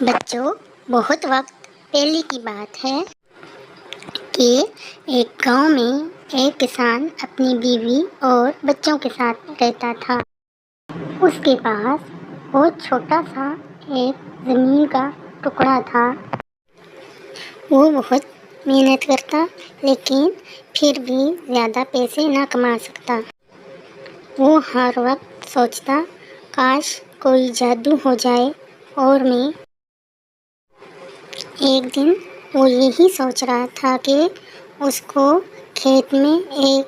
بچوں، بہت وقت پہلے کی بات ہے کہ ایک گاؤں میں ایک کسان اپنی بیوی اور بچوں کے ساتھ رہتا تھا۔ اس کے پاس بہت چھوٹا سا ایک زمین کا ٹکڑا تھا۔ وہ بہت محنت کرتا لیکن پھر بھی زیادہ پیسے نہ کما سکتا۔ وہ ہر وقت سوچتا، کاش کوئی جادو ہو جائے اور میں۔ ایک دن وہ یہی سوچ رہا تھا کہ اس کو کھیت میں ایک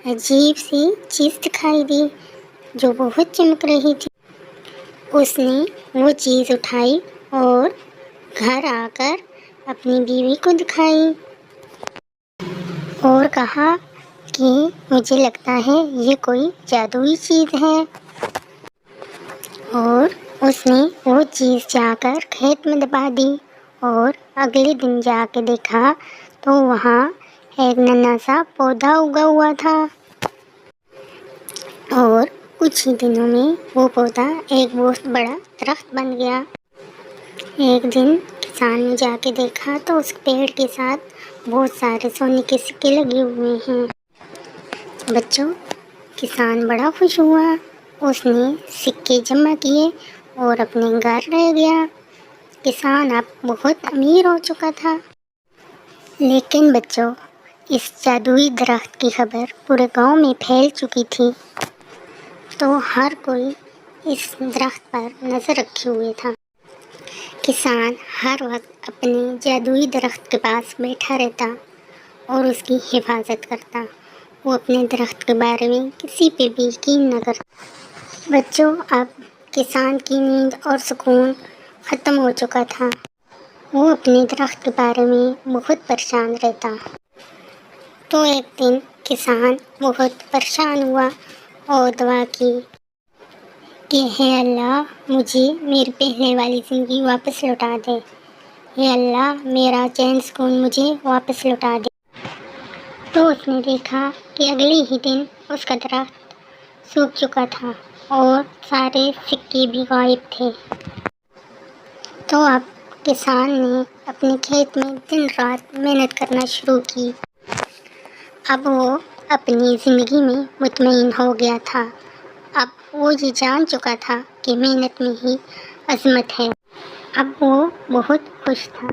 عجیب سی چیز دکھائی دی جو بہت چمک رہی تھی۔ اس نے وہ چیز اٹھائی اور گھر آ کر اپنی بیوی کو دکھائی اور کہا کہ مجھے لگتا ہے یہ کوئی جادوئی چیز ہے۔ اور اس نے وہ چیز جا کر کھیت میں دبا دی اور اگلے دن جا کے دیکھا تو وہاں ایک ننھا سا پودا اگا ہوا تھا۔ اور کچھ ہی دنوں میں وہ پودا ایک بہت بڑا درخت بن گیا۔ ایک دن کسان نے جا کے دیکھا تو اس پیڑ کے ساتھ بہت سارے سونے کے سکے لگے ہوئے ہیں۔ بچوں، کسان بڑا خوش ہوا۔ اس نے سکے جمع کیے اور اپنے گھر رہ گیا۔ کسان اب بہت امیر ہو چکا تھا۔ لیکن بچوں، اس جادوئی درخت کی خبر پورے گاؤں میں پھیل چکی تھی، تو ہر کوئی اس درخت پر نظر رکھے ہوئے تھا۔ کسان ہر وقت اپنے جادوئی درخت کے پاس بیٹھا رہتا اور اس کی حفاظت کرتا۔ وہ اپنے درخت کے بارے میں کسی پہ بھی یقین نہ کرتا۔ بچوں، اب کسان کی نیند اور سکون ختم ہو چکا تھا۔ وہ اپنے درخت کے بارے میں بہت پریشان رہتا۔ تو ایک دن کسان بہت پریشان ہوا اور دعا کی کہ اے اللہ، مجھے میری پہلے والی زندگی واپس لوٹا دے۔ اے اللہ، میرا چین سکون مجھے واپس لوٹا دے۔ تو اس نے دیکھا کہ اگلے ہی دن اس کا درخت سوکھ چکا تھا اور سارے سکے بھی غائب تھے۔ تو اب کسان نے اپنے کھیت میں دن رات محنت کرنا شروع کی۔ اب وہ اپنی زندگی میں مطمئن ہو گیا تھا۔ اب وہ یہ جان چکا تھا کہ محنت میں ہی عظمت ہے۔ اب وہ بہت خوش تھا۔